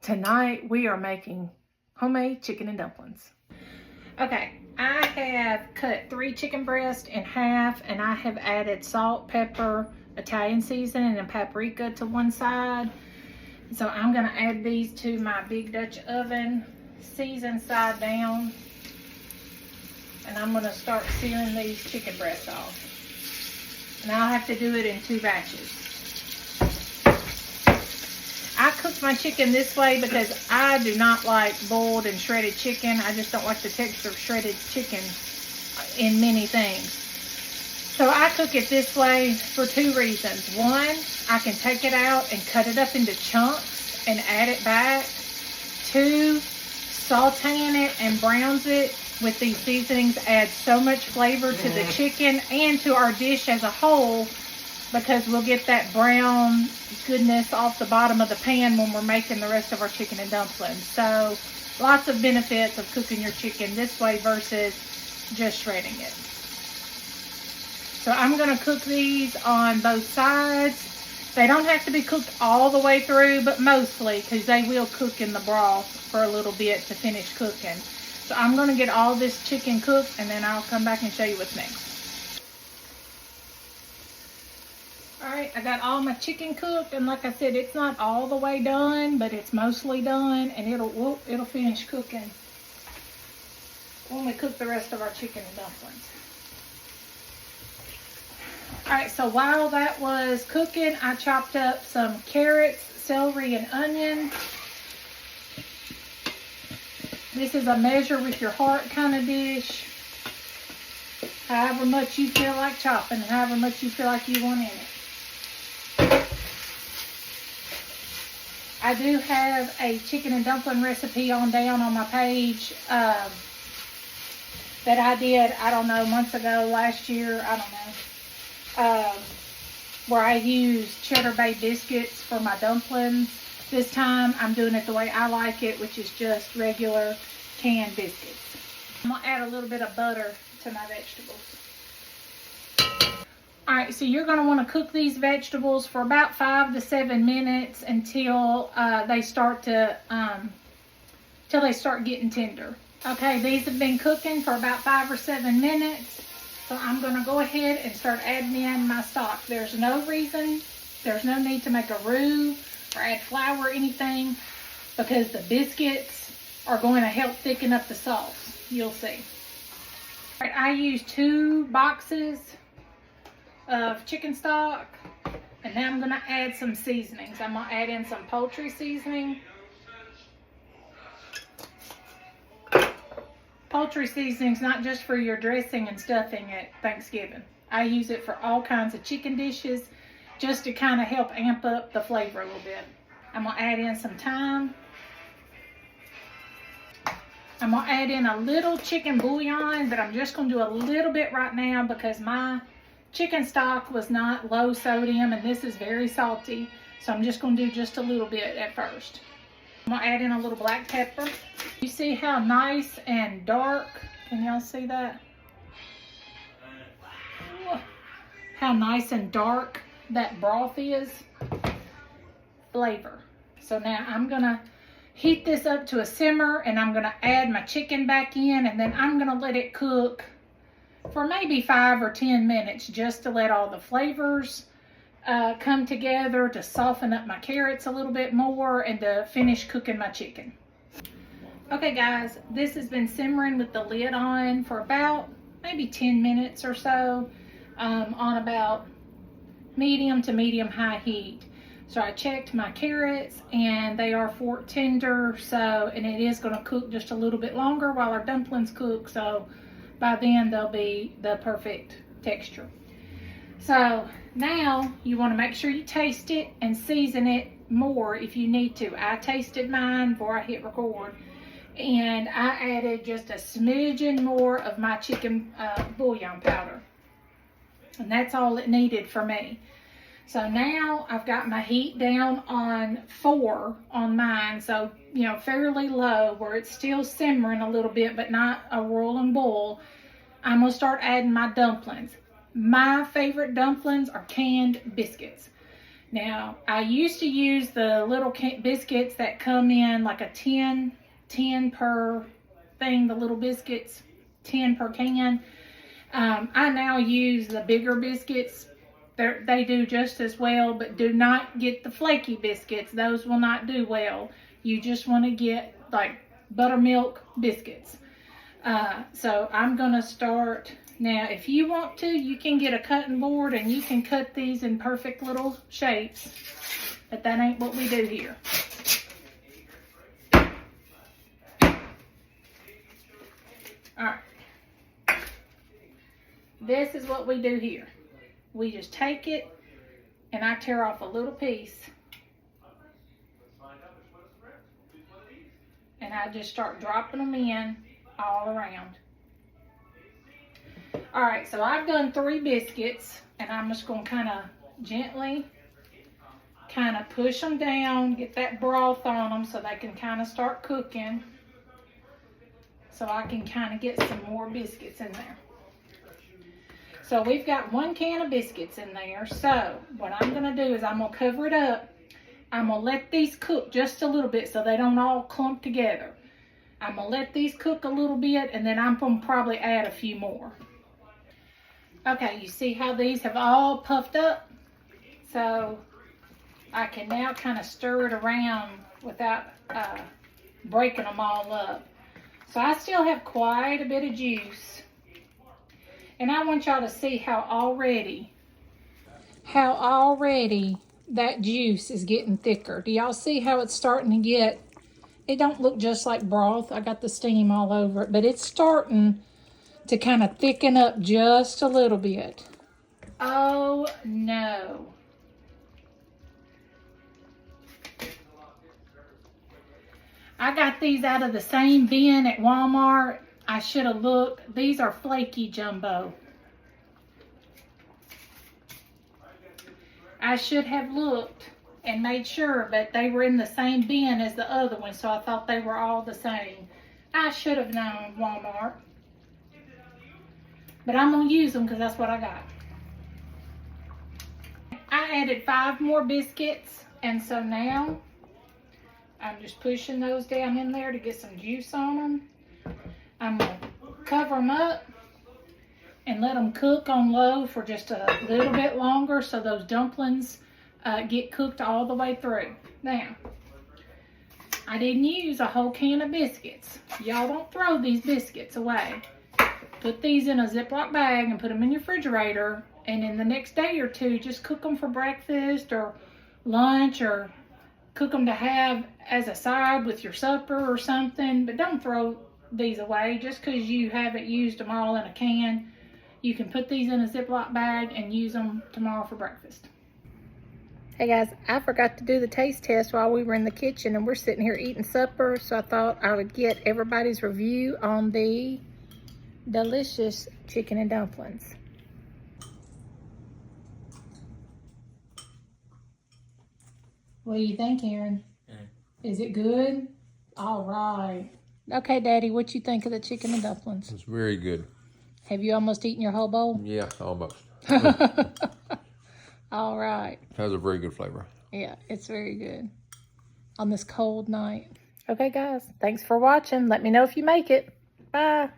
Tonight we are making homemade chicken and dumplings. Okay, I have cut 3 chicken breasts in half and I have added salt, pepper, Italian seasoning, and paprika to one side. So I'm gonna add these to my big Dutch oven, season side down. And I'm gonna start searing these chicken breasts off. And I'll have to do it in 2 batches. I cook my chicken this way because I do not like boiled and shredded chicken. I just don't like the texture of shredded chicken in many things. So I cook it this way for 2 reasons. One, I can take it out and cut it up into chunks and add it back. 2, sauteing it and browns it with these seasonings adds so much flavor to the chicken and to our dish as a whole, because we'll get that brown goodness off the bottom of the pan when we're making the rest of our chicken and dumplings. So lots of benefits of cooking your chicken this way versus just shredding it. So I'm going to cook these on both sides. They don't have to be cooked all the way through, but mostly, because they will cook in the broth for a little bit to finish cooking. So I'm going to get all this chicken cooked and then I'll come back and show you what's next. Alright, I got all my chicken cooked, and like I said, it's not all the way done, but it's mostly done, and it'll finish cooking when we cook the rest of our chicken and dumplings. Alright, so while that was cooking, I chopped up some carrots, celery, and onion. This is a measure with your heart kind of dish. However much you feel like chopping, however much you feel like you want in it. I do have a chicken and dumpling recipe down on my page that I did, I don't know, months ago, last year, I don't know, where I used Cheddar Bay biscuits for my dumplings. This time I'm doing it the way I like it, which is just regular canned biscuits. I'm going to add a little bit of butter to my vegetables. Alright, so you're going to want to cook these vegetables for about 5 to 7 minutes until they start getting tender. Okay, these have been cooking for about 5 or 7 minutes. So I'm going to go ahead and start adding in my stock. There's no need to make a roux or add flour or anything, because the biscuits are going to help thicken up the sauce. You'll see. Alright, I used 2 boxes of chicken stock, and now I'm going to add some seasonings. I'm going to add in some poultry seasoning. Poultry seasoning's not just for your dressing and stuffing at Thanksgiving. I use it for all kinds of chicken dishes just to kind of help amp up the flavor a little bit. I'm going to add in some thyme. I'm going to add in a little chicken bouillon, but I'm just going to do a little bit right now because my chicken stock was not low sodium and this is very salty. So I'm just going to do just a little bit at first. I'm going to add in a little black pepper. You see how nice and dark, can y'all see that? How nice and dark that broth is. Flavor. So now I'm going to heat this up to a simmer and I'm going to add my chicken back in, and then I'm going to let it cook for maybe 5 or 10 minutes just to let all the flavors come together, to soften up my carrots a little bit more, and to finish cooking my chicken. Okay guys, this has been simmering with the lid on for about maybe 10 minutes or so, on about medium to medium high heat. So I checked my carrots and they are fork tender, and it is going to cook just a little bit longer while our dumplings cook, so by then they'll be the perfect texture. So now you want to make sure you taste it and season it more if you need to. I tasted mine before I hit record, and I added just a smidgen more of my chicken bouillon powder, and that's all it needed for me. So now I've got my heat down on 4 on mine, so you know, fairly low, where it's still simmering a little bit but not a roaring boil. I'm going to start adding my dumplings. My favorite dumplings are canned biscuits. Now, I used to use the little biscuits that come in like a 10 per thing, the little biscuits, 10 per can. I now use the bigger biscuits. They do just as well, but do not get the flaky biscuits. Those will not do well. You just want to get like buttermilk biscuits. So I'm going to start. Now, if you want to, you can get a cutting board and you can cut these in perfect little shapes, but that ain't what we do here. All right. This is what we do here. We just take it and I tear off a little piece and I just start dropping them in all around. All right, so I've done 3 biscuits and I'm just going to kind of gently kind of push them down, get that broth on them so they can kind of start cooking, so I can kind of get some more biscuits in there. So we've got 1 can of biscuits in there. So what I'm going to do is I'm going to cover it up. I'm going to let these cook just a little bit so they don't all clump together. I'm going to let these cook a little bit and then I'm going to probably add a few more. Okay, you see how these have all puffed up? So I can now kind of stir it around without breaking them all up. So I still have quite a bit of juice. And I want y'all to see how already that juice is getting thicker. Do y'all see how it's starting to get, it don't look just like broth. I got the steam all over it, but it's starting to kind of thicken up just a little bit. Oh no. I got these out of the same bin at Walmart. I should have looked. These are flaky jumbo. I should have looked and made sure, but they were in the same bin as the other one, so I thought they were all the same. I should have known, Walmart. But I'm going to use them because that's what I got. I added 5 more biscuits, and so now I'm just pushing those down in there to get some juice on them. I'm going to cover them up and let them cook on low for just a little bit longer so those dumplings get cooked all the way through. Now, I didn't use a whole can of biscuits. Y'all don't throw these biscuits away. Put these in a Ziploc bag and put them in your refrigerator, and in the next day or 2, just cook them for breakfast or lunch, or cook them to have as a side with your supper or something. But don't throw these away just because you haven't used them all in a can. You can put these in a Ziploc bag and use them tomorrow for breakfast. Hey guys, I forgot to do the taste test while we were in the kitchen and we're sitting here eating supper, so I thought I would get everybody's review on the delicious chicken and dumplings. What do you think, Aaron? Is it good? All right. Okay, Daddy, what you think of the chicken and dumplings? It's very good. Have you almost eaten your whole bowl? Yeah, almost. All right. It has a very good flavor. Yeah, it's very good on this cold night. Okay, guys, thanks for watching. Let me know if you make it. Bye.